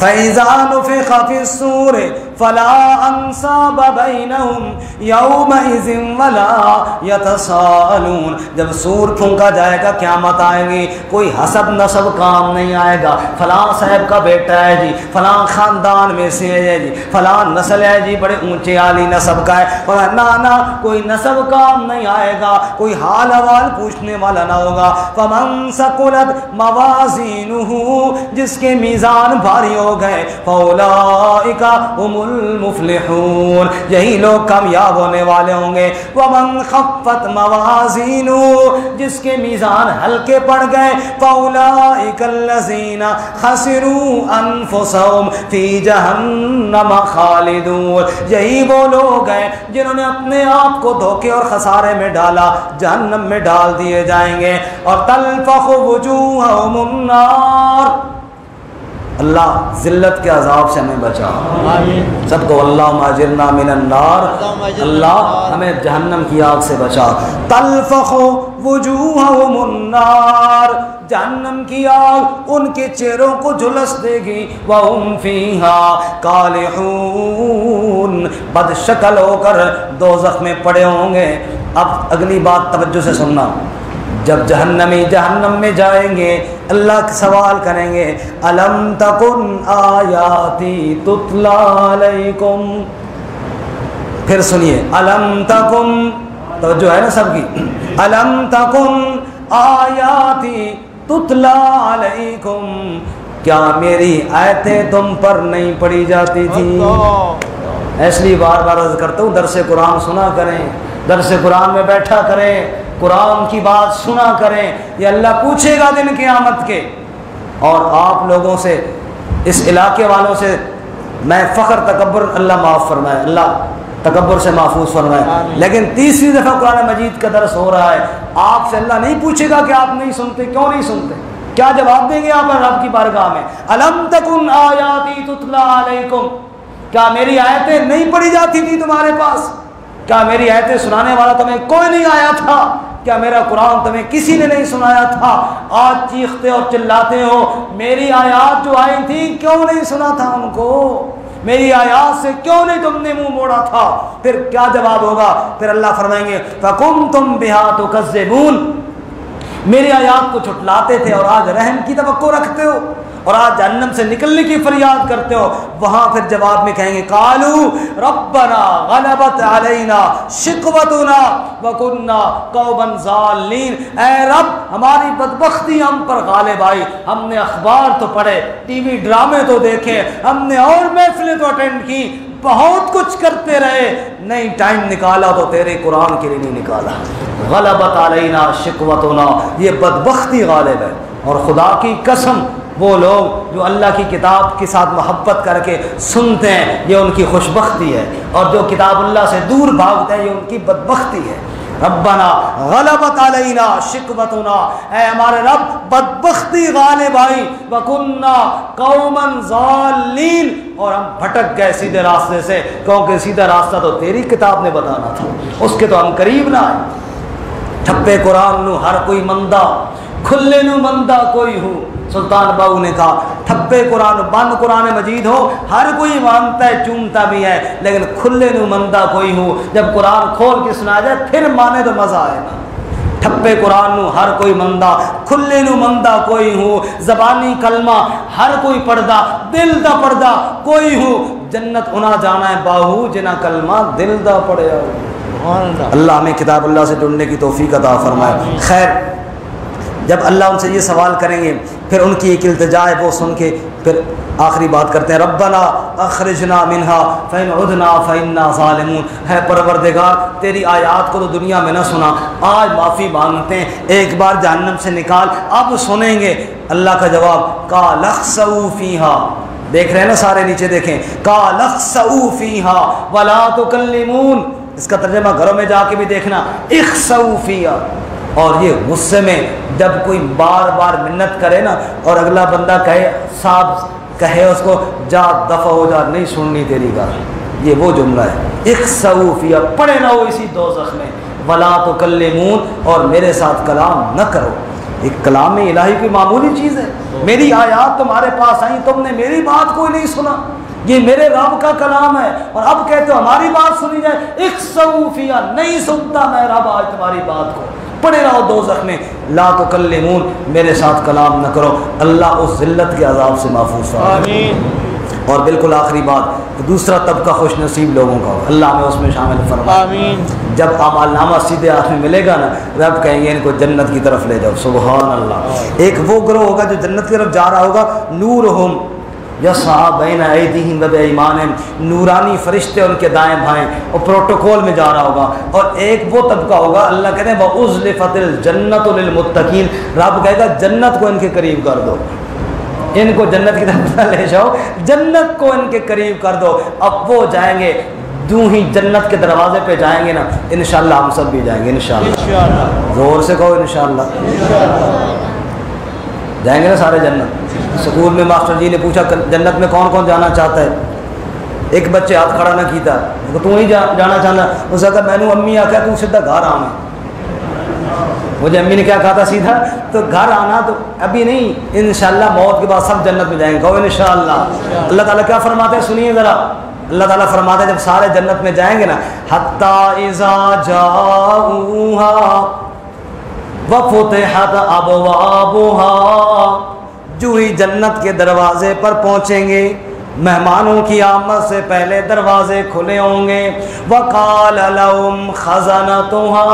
فَإِذَا نُفِخَ فِي الصُّورِ فَلَا أَنْسَابَ بَيْنَهُمْ يَوْمَئِذٍ وَلَا يَتَسَاءَلُونَ، جب سور پھونکا جائے گا قیامت آئے گی، کوئی حسب نسب کام نہیں آئے گا، فلاں صاحب کا بیٹا ہے جی، فلاں خاندان میں سے ہے جی، فلاں نسل ہے جی، بڑے اونچے عالی نسب کا ہے، اور نانا کوئی نسب کام نہیں آئے گا، کوئی حال احوال پوچھنے والا نہ ہوگا۔ فَمَنْ ثَقُلَتْ مَوَازِينُهُ، جس کے میزان بھاری ہو گئے، فَأُولَئِكَ هُمُ المفلحون، یہی لوگ کامیاب ہونے والے ہوں گے۔ ومن خفت موازینہ، جس کے میزان ہلکے پڑ گئے، فاولئک الذین خسروا انفسهم فی جہنم خالدون، یہی وہ لوگ ہیں جنہوں نے اپنے آپ کو دھوکے اور خسارے میں ڈالا، جہنم میں ڈال دیے جائیں گے۔ اور تلفح وجوہهم النار، اللہ ذلت کے عذاب سے ہمیں بچا، سب کو اللہم اجرنا من النار، اللہ ہمیں جہنم کی آگ سے بچا۔ تلفح وجوہہم النار، جہنم کی آگ ان کے چہروں کو جھلس دے گی، وہم فیہا کالحون، بد شکل ہو کر دوزخ میں پڑے ہوں گے۔ اب اگلی بات توجہ سے سننا، جب جہنمی جہنم میں جائیں گے اللہ سوال کریں گے، الم تکن آیاتی تتلا علیکم، پھر سنیے، الم تکن، توجہ ہے نا سب کی، الم تکن آیاتی تتلا علیکم، کیا میری آیتیں تم پر نہیں پڑھی جاتی تھی؟ اس لیے بار بار عرض کرتا ہوں درس قرآن سنا کریں، درس قرآن میں بیٹھا کریں، قرآن کی بات سنا کریں، یہ اللہ پوچھے گا دن قیامت کے۔ اور آپ لوگوں سے، اس علاقے والوں سے میں فخر تکبر اللہ معاف فرمائے، اللہ تکبر سے محفوظ فرمائے، لیکن تیسری دفعہ قرآن مجید کا درس ہو رہا ہے، آپ سے اللہ نہیں پوچھے گا کہ آپ نہیں سنتے، کیوں نہیں سنتے، کیا جواب دیں گے آپ رب کی بارگاہ میں؟ الم تکن آیاتی تتلا علیکم، کیا میری آیتیں نہیں پڑھی جاتی تھی تمہارے پاس؟ کیا میری آیتیں سنانے والا تمہیں کوئی نہیں آیا تھا؟ کیا میرا قرآن تمہیں کسی نے نہیں سنایا تھا؟ آج چیختے اور چلاتے ہو میری آیات جو آئی تھی کیوں نہیں سنا تھا ان کو؟ میری آیات سے کیوں نہیں تم نے منہ موڑا تھا؟ پھر کیا جواب ہوگا؟ پھر اللہ فرمائیں گے فَكُنْتُمْ بِهَا تُكَذِّبُونَ، میری آیات کو چھٹلاتے تھے اور آج رحم کی توقع رکھتے ہو اور آج جہنم سے نکلنے کی فریاد کرتے ہو۔ وہاں پھر جواب میں کہیں گے قالوا ربنا غلبت علینا شقوتنا وکنا قوما ضالین، اے رب ہماری بدبختی ہم پر غالب آئی، ہم نے اخبار تو پڑھے، ٹی وی ڈرامے تو دیکھے، ہم نے اور محفلیں تو اٹینڈ کی، بہت کچھ کرتے رہے، نہیں ٹائم نکالا تو تیرے قرآن کے لیے نہیں نکالا۔ غلبت علینا شقوتنا، یہ بدبختی غالب ہے۔ اور خدا کی قسم وہ لوگ جو اللہ کی کتاب کے ساتھ محبت کر کے سنتے ہیں یہ ان کی خوشبختی ہے، اور جو کتاب اللہ سے دور بھاگتے ہیں یہ ان کی بدبختی ہے۔ ربنا غلبت علینا شقوتنا، اے ہمارے رب بدبختی غالب آئی، وکنا قوما ضالین، اور ہم بھٹک گئے سیدھے راستے سے، کیونکہ سیدھا راستہ تو تیری کتاب نے بتانا تھا، اس کے تو ہم قریب نہ آئے۔ ٹھپے قرآن نو ہر کوئی مندہ، کھلے نو مندہ کوئی ہو، سلطان باؤ نے کہا ٹھپے قرآن بند قرآن مجید ہو ہر کوئی مانتا ہے چومتا بھی ہے، لیکن کھلے نو مندہ کوئی ہو، جب قرآن کھول کے سنا جائے پھر مانے تو مزہ آئے گا۔ ٹھپے قرآن نو ہر کوئی مندہ، کھلے نو مندہ کوئی ہو، زبانی کلمہ ہر کوئی پڑھدا، دل دا پڑھدا کوئی ہو، جنت انہاں جانا ہے باہو جنہ کلمہ دل دا پڑھیا ہو۔ اللہ ہمیں کتاب اللہ سے جڑنے کی توفیق عطا فرمائے۔ خیر، جب اللہ ان سے یہ سوال کریں گے پھر ان کی ایک التجا ہے وہ سن کے پھر آخری بات کرتے ہیں، ربنا اخرجنا منہا فإن عدنا فإنا ظالمون، ہے پروردگار تیری آیات کو تو دنیا میں نہ سنا، آج معافی مانگتے ہیں، ایک بار جہنم سے نکال، اب سنیں گے۔ اللہ کا جواب قال اخسؤوا فیہا، دیکھ رہے ہیں نا سارے نیچے دیکھیں، قال اخسؤوا فیہا ولا تکلمون، اس کا ترجمہ گھروں میں جا کے بھی دیکھنا، اخسؤوا فیہا، اور یہ غصے میں جب کوئی بار بار منت کرے نا اور اگلا بندہ کہے صاحب کہے اس کو جا دفع ہو جا نہیں سننی تیری گال، یہ وہ جملہ ہے اخسؤ فیہا پڑے نہ ہو اسی دوزخ میں، ولا تکلمون اور میرے ساتھ کلام نہ کرو۔ ایک کلام الہی کی معمولی چیز ہے، میری آیات تمہارے پاس آئیں تم نے میری بات کوئی نہیں سنا، یہ میرے رب کا کلام ہے اور اب کہتے ہو ہماری بات سنی جائے، اخسؤ فیہا نہیں سنتا میں رب آج تمہاری بات کو، پڑے رہو دوزخ میں، لا تکلمون میرے ساتھ کلام نہ کرو۔ اللہ اس ذلت کے عذاب سے محفوظ فرمائے۔ آمین۔ اور بالکل آخری بات، دوسرا طبقہ خوش نصیب لوگوں کا ہو، اللہ ہمیں اس میں شامل فرمائے۔ آمین۔ جب اعمال نامہ سیدھے ہاتھ میں ملے گا نا، رب کہیں گے ان کو جنت کی طرف لے جاؤ، سبحان اللہ۔ ایک وہ گروہ ہوگا جو جنت کی طرف جا رہا ہوگا، نورہم یسعی بین ایدیہم و بایمانہم، نورانی فرشتے ان کے دائیں بھائیں اور پروٹوکول میں جا رہا ہوگا۔ اور ایک وہ طبقہ ہوگا، اللہ کہتے ہیں وَأُزْلِفَتِ الْجَنَّةُ لِلْمُتَّقِينَ، رب کہے گا جنت کو ان کے قریب کر دو، ان کو جنت کی طرف لے جاؤ، جنت کو ان کے قریب کر دو۔ اب وہ جائیں گے، دوں ہی جنت کے دروازے پہ جائیں گے نا، انشاءاللہ ہم سب بھی جائیں گے انشاءاللہ، زور سے کہو انشاءاللہ، جائیں گے نا سارے جنت۔ سکول میں ماسٹر جی نے پوچھا جنت میں کون کون جانا چاہتا ہے، ایک بچے ہاتھ کھڑا نہ کیتا، تو ہی جانا چاہنا، اس نے کہا میں نے امی آکھا تو سیدھا گھر آنا، مجھے امی نے کیا کہا تھا سیدھا تو گھر آنا، تو ابھی نہیں، انشاءاللہ موت کے بعد سب جنت میں جائیں گے، کہو انشاءاللہ۔ اللہ تعالیٰ کیا فرماتے ہیں سنیے ذرا، اللہ تعالیٰ فرماتے ہیں جب سارے جنت میں جائیں گے نا، حتی اذا جاؤہا وفتحت ابوابها، جو ہی جنت کے دروازے پر پہنچیں گے، مہمانوں کی آمد سے پہلے دروازے کھلے ہوں گے، وقال لهم خزنتها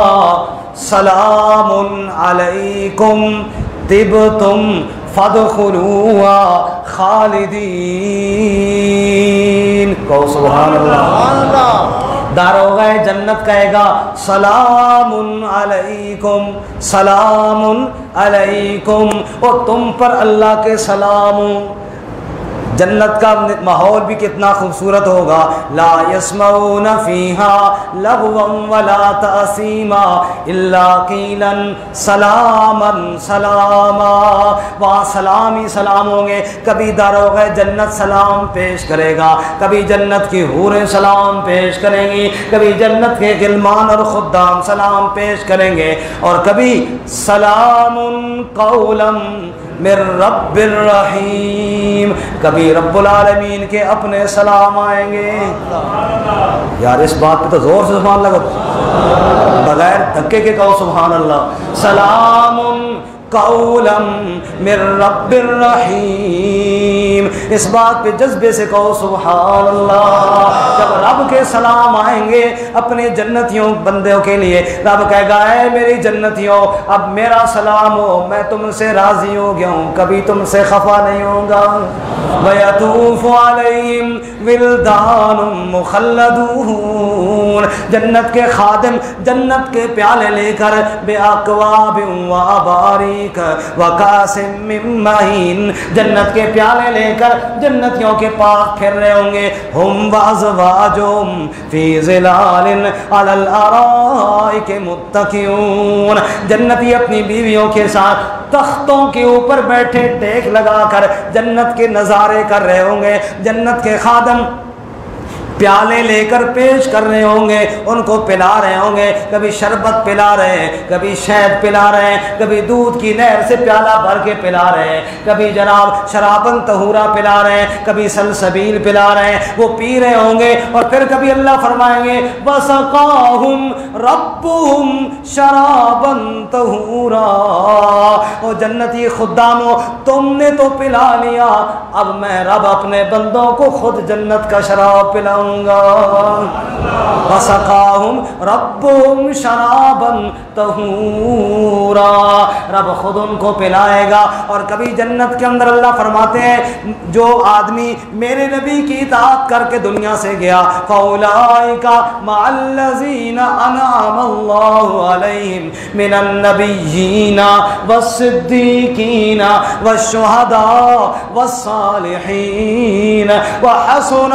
سلام علیکم طبتم فادخلوها خالدین، کہو سبحان اللہ۔ داروغہ جنت کہے گا سلام علیکم، سلام علیکم، اور تم پر اللہ کے سلام۔ جنت کا ماحول بھی کتنا خوبصورت ہوگا، لا یسمعون فیہا لغوا ولا تأثیما الا قیلا سلاما سلاما، وہاں سلام ہی سلام ہوں گے، کبھی داروغہ جنت سلام پیش کرے گا، کبھی جنت کی حوریں سلام پیش کریں گی، کبھی جنت کے غلمان اور خدام سلام پیش کریں گے، اور کبھی سلام قولا من رب الرحیم، کبھی رب العالمین کے اپنے سلام آئیں گے۔ یار اس بات پہ تو زور سے سبحان اللہ کہو، بغیر دھکے کے کہو سبحان اللہ۔ سلام قولا من رب الرحیم، اس بات پہ جذبے سے کہو سبحان اللہ۔ جب رب کے سلام آئیں گے اپنے جنتیوں بندوں کے لیے، رب کہے گا اے میری جنتیوں اب میرا سلام ہو، میں تم سے راضی ہو گیا ہوں، کبھی تم سے خفا نہیں ہوں گا۔ وَيَطُوفُ عَلَيْهِمْ وِلْدَانٌ مُخَلَّدُونَ، جنت کے خادم جنت کے پیالے لے کر بِأَكْوَابٍ وَأَبَارِيكَ وَكَأْسٍ مِّن مَّعِينٍ، جنت کے پیالے لے کر جنتیوں کے پاس پھر رہے ہوں گے، ہم وَأَزْوَاجُهُمْ فِي ظِلَالٍ عَلَى الْأَرَائِكِ مُتَّكِئُونَ، جنتی اپنی بیویوں کے ساتھ تختوں کے اوپر بیٹھے ٹیک لگا کر جنت کے نظارے کر رہے ہوں گے، جنت کے خادم پیالے لے کر پیش کر رہے ہوں گے، ان کو پلا رہے ہوں گے، کبھی شربت پلا رہے ہیں، کبھی شہد پلا رہے ہیں، کبھی دودھ کی نہر سے پیالہ بھر کے پلا رہے ہیں، کبھی جناب شرابن طہورا پلا رہے ہیں، کبھی سلسبیل پلا رہے ہیں، وہ پی رہے ہوں گے، اور پھر کبھی اللہ فرمائیں گے وَسَقَاهُمْ رَبُّهُمْ شَرَابًا طَهُورًا، او جنتی خداموں تم نے تو پلا لیا، اب میں رب اپنے بندوں کو خود جنت کا شراب پلاؤں گا۔ وَسَقَاهُمْ رَبُّهُمْ شَرَابًا طَهُورًا، رب خود ان کو پلائے گا۔ اور کبھی جنت کے اندر اللہ فرماتے ہیں جو آدمی میرے نبی کی اطاعت کر کے دنیا سے گیا، فَأُولَٰئِكَ مَعَ الَّذِينَ أَنْعَمَ اللَّهُ عَلَيْهِمْ مِنَ النَّبِيِّينَ وَالصِّدِّيقِينَ وَالشُّهَدَاءِ وَالصَّالِحِينَ وَحَسُنَ